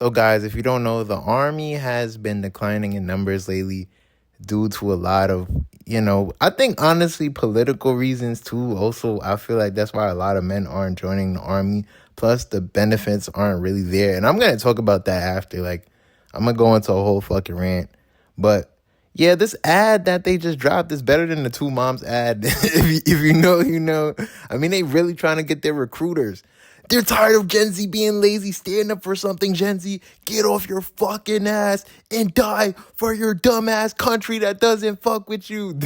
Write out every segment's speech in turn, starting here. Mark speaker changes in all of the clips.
Speaker 1: So, guys, if you don't know, the army has been declining in numbers lately due to a lot of, I think honestly political reasons too. Also, I feel like that's why a lot of men aren't joining the army. Plus, the benefits aren't really there. And I'm going to talk about that after. Like, I'm going to go into a whole fucking rant. But yeah, this ad that they just dropped is better than the Two Moms ad. If you know, you know. I mean, they really trying to get their recruiters. They're tired of Gen Z being lazy. Stand up for something, Gen Z. Get off your fucking ass and die for your dumbass country that doesn't fuck with you.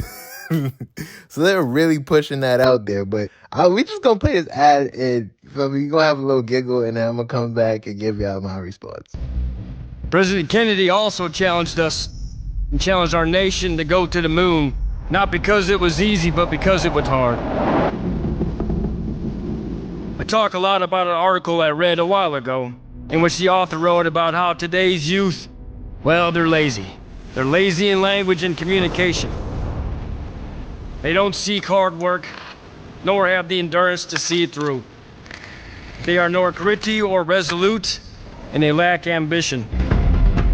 Speaker 1: So they're really pushing that out there. But we just gonna play this ad and we gonna have a little giggle and then I'm gonna come back and give y'all my response.
Speaker 2: President Kennedy also challenged us and challenged our nation to go to the moon, not because it was easy, but because it was hard. I talk a lot about an article I read a while ago, in which the author wrote about how today's youth, well, they're lazy. They're lazy in language and communication. They don't seek hard work, nor have the endurance to see it through. They are nor gritty or resolute, and they lack ambition.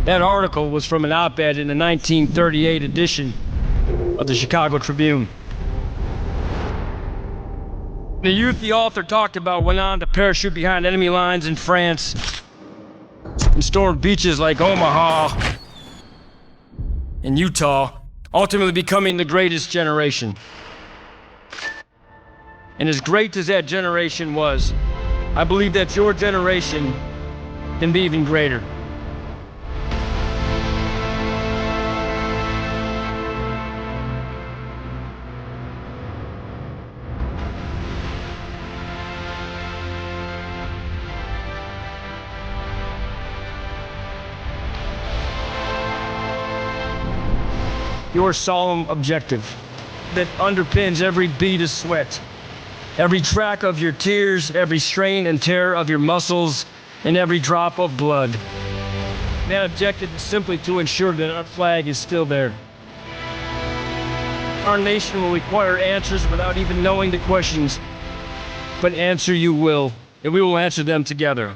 Speaker 2: That article was from an op-ed in the 1938 edition of the Chicago Tribune. The youth the author talked about went on to parachute behind enemy lines in France and stormed beaches like Omaha and Utah, ultimately becoming the greatest generation. And as great as that generation was, I believe that your generation can be even greater. Your solemn objective that underpins every bead of sweat, every track of your tears, every strain and tear of your muscles, and every drop of blood. That objective is simply to ensure that our flag is still there. Our nation will require answers without even knowing the questions, but answer you will, and we will answer them together.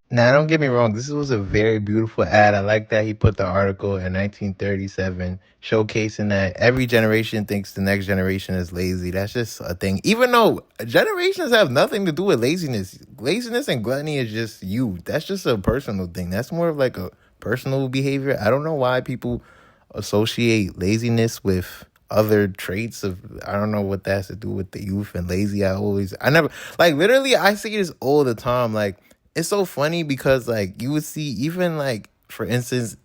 Speaker 1: Now, don't get me wrong. This was a very beautiful ad. I like that he put the article in 1937 showcasing that every generation thinks the next generation is lazy. That's just a thing. Even though generations have nothing to do with laziness. Laziness and gluttony is just you. That's just a personal thing. That's more of like a personal behavior. I don't know why people associate laziness with other traits of, I don't know what that has to do with the youth and lazy. I never, like, literally I see this all the time. Like, it's so funny because like you would see even like, for instance,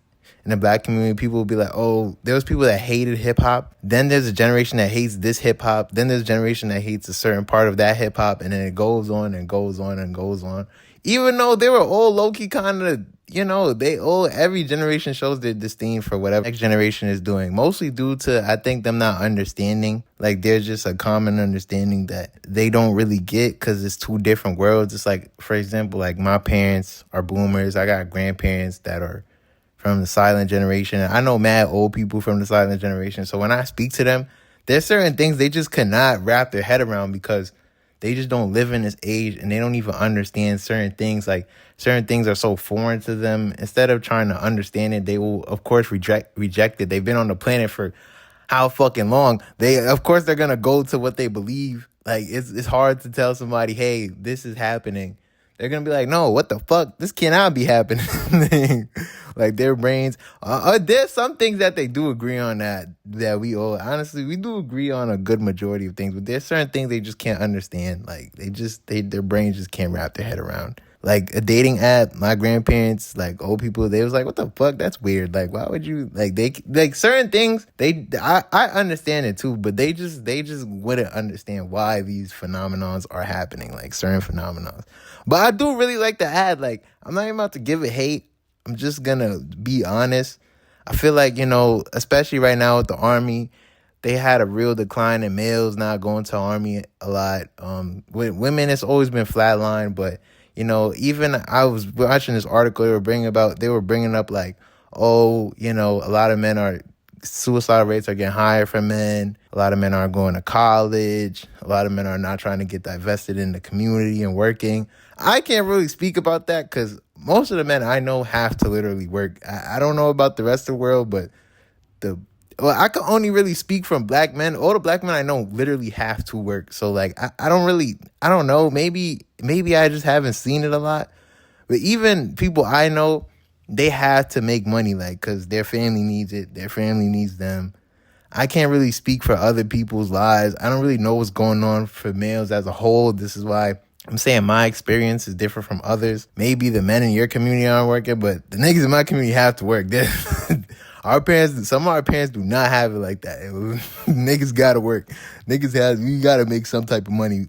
Speaker 1: in the black community, people would be like, oh, there was people that hated hip hop. Then there's a generation that hates this hip hop. Then there's a generation that hates a certain part of that hip hop. And then it goes on and goes on and goes on. Even though they were all low key kind of, every generation shows their disdain for whatever next generation is doing. Mostly due to, I think, them not understanding. Like, there's just a common understanding that they don't really get because it's two different worlds. It's like, for example, like my parents are boomers. I got grandparents that are from the silent generation. I know mad old people from the silent generation. So when I speak to them, there's certain things they just cannot wrap their head around because they just don't live in this age and they don't even understand certain things. Like, certain things are so foreign to them. Instead of trying to understand it, they will, of course, reject it. They've been on the planet for how fucking long? Of course, they're going to go to what they believe. Like, it's hard to tell somebody, hey, this is happening. They're going to be like, no, what the fuck? This cannot be happening. Like, their brains, there's some things that they do agree on that we all, honestly, we do agree on a good majority of things, but there's certain things they just can't understand. Like, their brains just can't wrap their head around. Like, a dating app, my grandparents, like, old people, they was like, what the fuck? That's weird. Like, why would you, like certain things, I understand it too, but they just wouldn't understand why these phenomenons are happening, like certain phenomenons. But I do really like the ad. Like, I'm not even about to give it hate. I'm just gonna be honest. I feel like, especially right now with the army, they had a real decline in males not going to army a lot. With women, it's always been flatline, but even I was watching this article, they were bringing up like, oh, a lot of suicide rates are getting higher for men. A lot of men aren't going to college. A lot of men are not trying to get divested in the community and working. I can't really speak about that because most of the men I know have to literally work. I don't know about the rest of the world, but the well, I can only really speak from black men. All the black men I know literally have to work. So like I don't really I don't know. Maybe I just haven't seen it a lot. But even people I know, they have to make money like because their family needs it. Their family needs them. I can't really speak for other people's lives. I don't really know what's going on for males as a whole. This is why I'm saying my experience is different from others. Maybe the men in your community aren't working, but the niggas in my community have to work. Our parents, some of our parents do not have it like that. Niggas gotta work. We gotta make some type of money,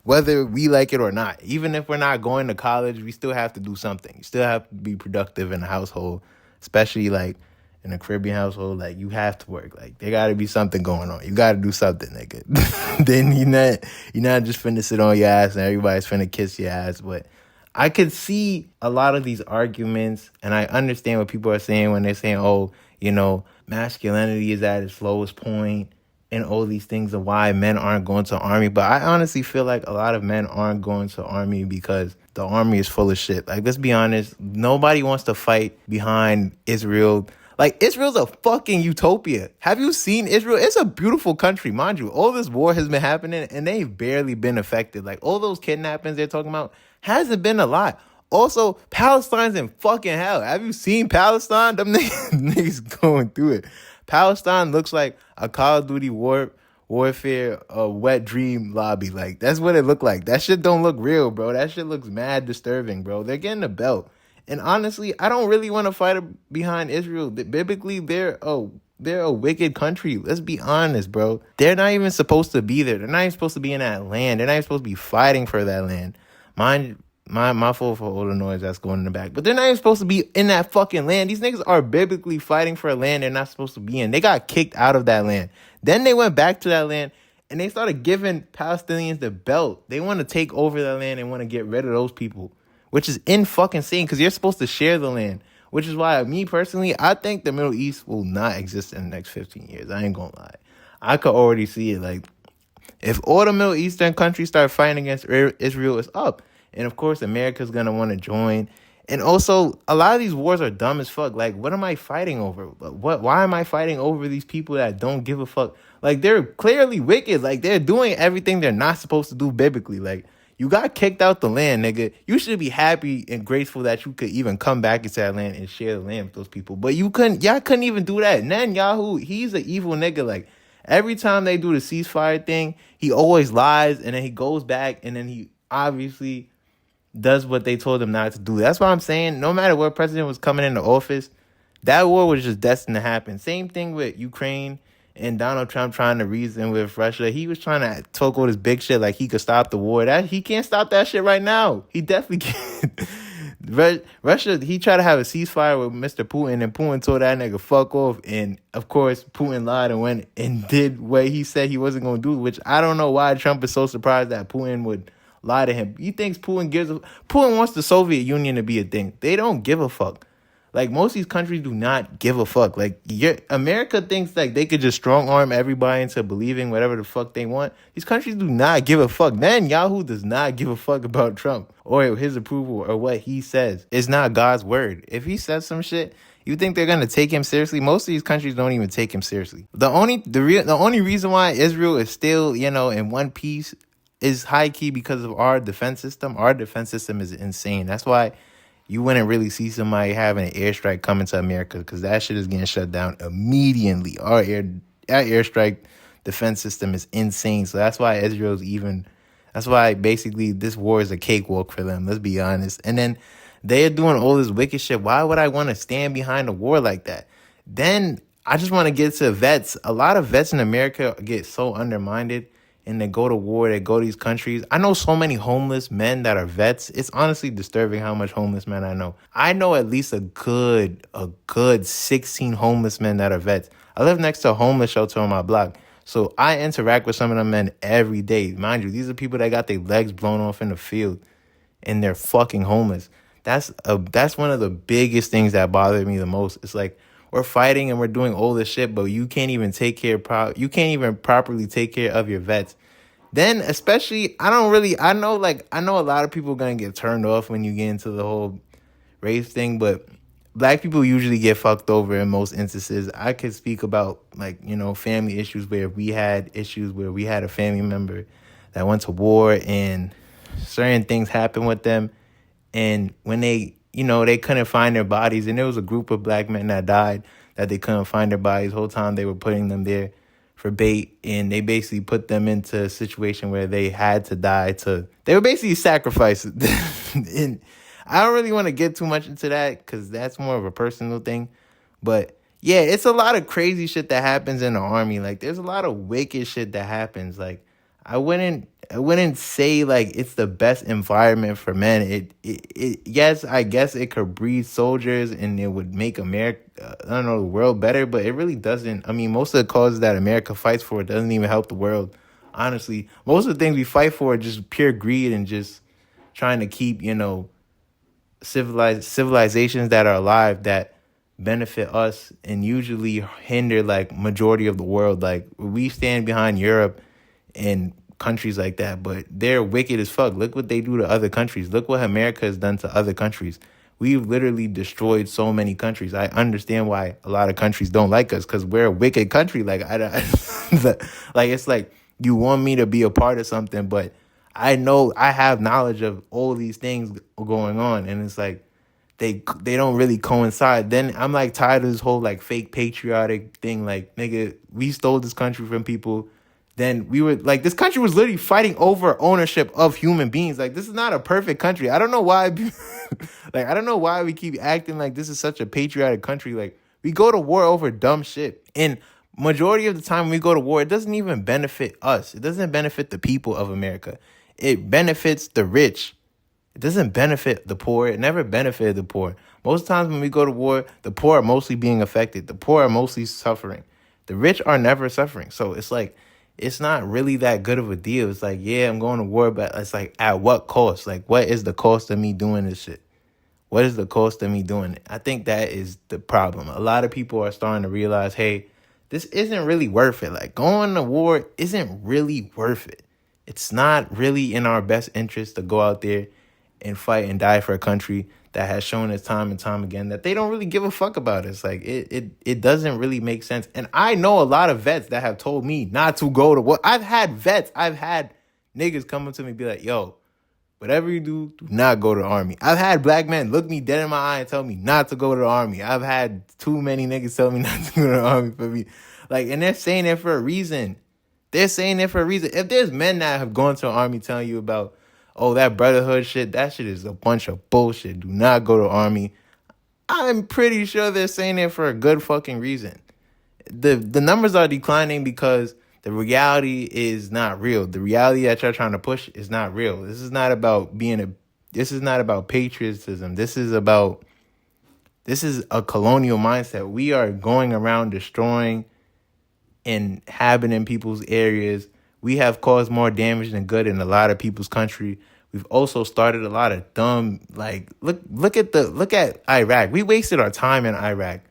Speaker 1: whether we like it or not. Even if we're not going to college, we still have to do something. You still have to be productive in the household, especially like in a Caribbean household. Like you have to work. Like there gotta be something going on. You gotta do something, nigga. Then you're not just finna sit on your ass and everybody's finna kiss your ass. But I could see a lot of these arguments, and I understand what people are saying when they're saying, oh, masculinity is at its lowest point, and all these things of why men aren't going to army. But I honestly feel like a lot of men aren't going to army because the army is full of shit. Like, let's be honest, nobody wants to fight behind Israel. Like, Israel's a fucking utopia. Have you seen Israel? It's a beautiful country, mind you. All this war has been happening, and they've barely been affected. Like, all those kidnappings they're talking about hasn't been a lot. Also, Palestine's in fucking hell. Have you seen Palestine? Them niggas going through it. Palestine looks like a Call of Duty warfare, a wet dream lobby. Like, that's what it looked like. That shit don't look real, bro. That shit looks mad disturbing, bro. They're getting a belt. And honestly, I don't really want to fight behind Israel. Biblically, they're a wicked country. Let's be honest, bro. They're not even supposed to be there. They're not even supposed to be in that land. They're not even supposed to be fighting for that land. My fault for all the noise that's going in the back. But they're not even supposed to be in that fucking land. These niggas are biblically fighting for a land they're not supposed to be in. They got kicked out of that land. Then they went back to that land and they started giving Palestinians the belt. They want to take over that land and want to get rid of those people, which is in fucking insane because you're supposed to share the land. Which is why, me personally, I think the Middle East will not exist in the next 15 years. I ain't gonna lie. I could already see it. Like, if all the Middle Eastern countries start fighting against Israel, it's up. And of course, America's gonna want to join. And also, a lot of these wars are dumb as fuck. Like, what am I fighting over? Why am I fighting over these people that don't give a fuck? Like, they're clearly wicked. Like, they're doing everything they're not supposed to do biblically. Like, you got kicked out the land, nigga. You should be happy and grateful that you could even come back into that land and share the land with those people. But y'all couldn't even do that. Netanyahu, he's an evil nigga. Like, every time they do the ceasefire thing, he always lies and then he goes back and then he obviously does what they told him not to do. That's why I'm saying no matter what president was coming into office, that war was just destined to happen. Same thing with Ukraine and Donald Trump trying to reason with Russia. He was trying to talk all this big shit like he could stop the war. That he can't stop that shit right now. He definitely can't. Russia, he tried to have a ceasefire with Mr. Putin, and Putin told that nigga fuck off. And of course, Putin lied and went and did what he said he wasn't going to do, which I don't know why Trump is so surprised that Putin would lie to him. He thinks Putin wants the Soviet Union to be a thing. They don't give a fuck. Like, most of these countries do not give a fuck. Like, America thinks like they could just strong arm everybody into believing whatever the fuck they want. These countries do not give a fuck. Netanyahu does not give a fuck about Trump or his approval or what he says. It's not God's word. If he says some shit, you think they're gonna take him seriously? Most of these countries don't even take him seriously. The only reason why Israel is still, in one piece is high key because of our defense system. Our defense system is insane. That's why you wouldn't really see somebody having an airstrike coming to America because that shit is getting shut down immediately. Our airstrike defense system is insane. So that's why that's why basically this war is a cakewalk for them. Let's be honest. And then they're doing all this wicked shit. Why would I want to stand behind a war like that? Then I just want to get to vets. A lot of vets in America get so undermined and they go to war, they go to these countries. I know so many homeless men that are vets. It's honestly disturbing how much homeless men I know. I know at least a good 16 homeless men that are vets. I live next to a homeless shelter on my block. So I interact with some of them men every day. Mind you, these are people that got their legs blown off in the field and they're fucking homeless. That's one of the biggest things that bothered me the most. It's like, we're fighting and we're doing all this shit, but you can't even properly take care of your vets. Then especially, I know a lot of people gonna get turned off when you get into the whole race thing, but black people usually get fucked over in most instances. I could speak about, like, family issues where we had issues where we had a family member that went to war and certain things happened with them, and when they couldn't find their bodies, and there was a group of black men that died that they couldn't find their bodies. The whole time they were putting them there for bait, and they basically put them into a situation where they had to die. They were basically sacrificed. And I don't really want to get too much into that because that's more of a personal thing. But yeah, it's a lot of crazy shit that happens in the army. Like, there's a lot of wicked shit that happens. Like, I wouldn't say like it's the best environment for men. Yes, I guess it could breed soldiers and it would make America, I don't know, the world better, but it really doesn't. I mean, most of the causes that America fights for doesn't even help the world. Honestly, most of the things we fight for are just pure greed and just trying to keep, civilizations that are alive that benefit us and usually hinder like majority of the world. Like, we stand behind Europe and countries like that, but they're wicked as fuck. Look what they do to other countries. Look what America has done to other countries. We've literally destroyed so many countries. I understand why a lot of countries don't like us, because we're a wicked country. Like, like, it's like you want me to be a part of something, but I know I have knowledge of all these things going on, and it's like they don't really coincide. Then I'm like tired of this whole like fake patriotic thing. Like, nigga, we stole this country from people. Then we were like, this country was literally fighting over ownership of human beings. Like, this is not a perfect country. I don't know why, like, I don't know why we keep acting like this is such a patriotic country. Like, we go to war over dumb shit. And majority of the time when we go to war, it doesn't even benefit us. It doesn't benefit the people of America. It benefits the rich. It doesn't benefit the poor. It never benefited the poor. Most times when we go to war, the poor are mostly being affected. The poor are mostly suffering. The rich are never suffering. So it's like, it's not really that good of a deal. It's like, yeah, I'm going to war, but it's like, at what cost? Like, what is the cost of me doing this shit? What is the cost of me doing it? I think that is the problem. A lot of people are starting to realize, hey, this isn't really worth it. Like, going to war isn't really worth it. It's not really in our best interest to go out there and fight and die for a country that has shown us time and time again that they don't really give a fuck about us. Like, it doesn't really make sense. And I know a lot of vets that have told me not to go to war. I've had niggas come up to me and be like, yo, whatever you do, do not go to the army. I've had black men look me dead in my eye and tell me not to go to the army. I've had too many niggas tell me not to go to the army for me. Like, and they're saying it for a reason. They're saying it for a reason. If there's men that have gone to the army telling you about, oh, that brotherhood shit, that shit is a bunch of bullshit. Do not go to the army. I'm pretty sure they're saying it for a good fucking reason. The numbers are declining because the reality is not real. The reality that you're trying to push is not real. This is not about patriotism. This is a colonial mindset. We are going around destroying and inhabiting people's areas. We have caused more damage than good in a lot of people's country. We've also started a lot of dumb, like, look at Iraq. We wasted our time in Iraq.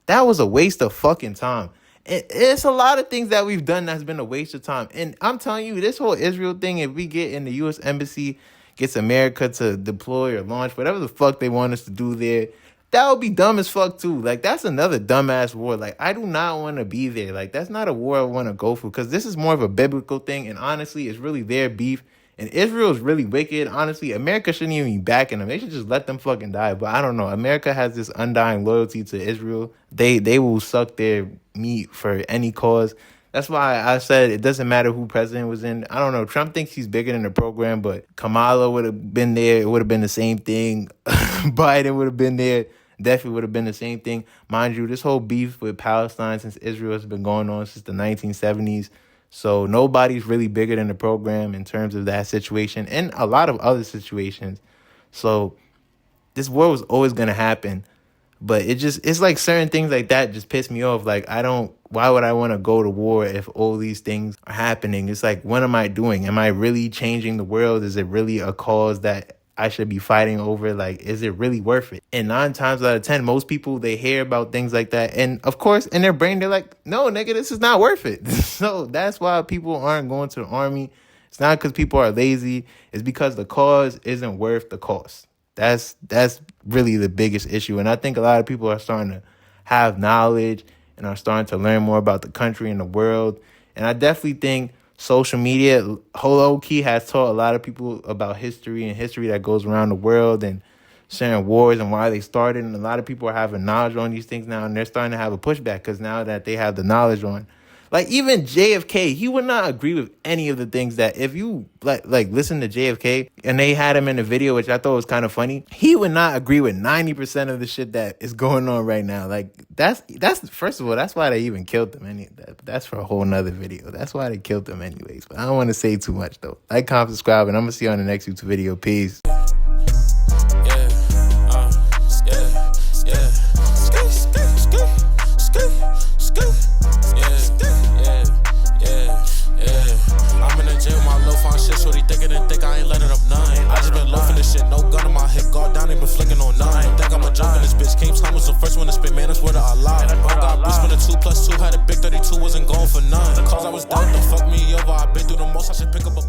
Speaker 1: That was a waste of fucking time. It's a lot of things that we've done that's been a waste of time. And I'm telling you, this whole Israel thing, if we get in the U.S. Embassy, gets America to deploy or launch whatever the fuck they want us to do there, that would be dumb as fuck too. Like, that's another dumbass war. Like, I do not want to be there. Like, that's not a war I want to go for, because this is more of a biblical thing. And honestly, it's really their beef. And Israel is really wicked. Honestly, America shouldn't even be backing them. They should just let them fucking die. But I don't know. America has this undying loyalty to Israel. They will suck their meat for any cause. That's why I said it doesn't matter who president was in. I don't know. Trump thinks he's bigger than the program, but Kamala would have been there. It would have been the same thing. Biden would have been there. Definitely would have been the same thing. Mind you, this whole beef with Palestine since Israel has been going on since the 1970s. So nobody's really bigger than the program in terms of that situation and a lot of other situations. So this war was always going to happen. But it's like certain things like that just piss me off. Like, why would I want to go to war if all these things are happening? It's like, what am I doing? Am I really changing the world? Is it really a cause that I should be fighting over? Like, is it really worth it? And 9 times out of 10, most people, they hear about things like that. And of course, in their brain, they're like, no, nigga, this is not worth it. So that's why people aren't going to the army. It's not because people are lazy. It's because the cause isn't worth the cost. That's really the biggest issue. And I think a lot of people are starting to have knowledge and are starting to learn more about the country and the world. And I definitely think social media, low key, has taught a lot of people about history and history that goes around the world and sharing wars and why they started. And a lot of people are having knowledge on these things now, and they're starting to have a pushback because now that they have the knowledge on, like even JFK, he would not agree with any of the things that if you like listen to JFK and they had him in a video, which I thought was kind of funny, he would not agree with 90% of the shit that is going on right now. Like that's first of all, that's why they even killed him. That's for a whole nother video. That's why they killed him anyways. But I don't want to say too much though. Like, comment, subscribe, and I'm gonna see you on the next YouTube video. Peace.
Speaker 3: First one to spit, man, that's where I lie. Oh God, Bruce been a 2+2, had a big 32, wasn't going for none. Cause I was down, don't fuck me over. I've been through the most, I should pick up a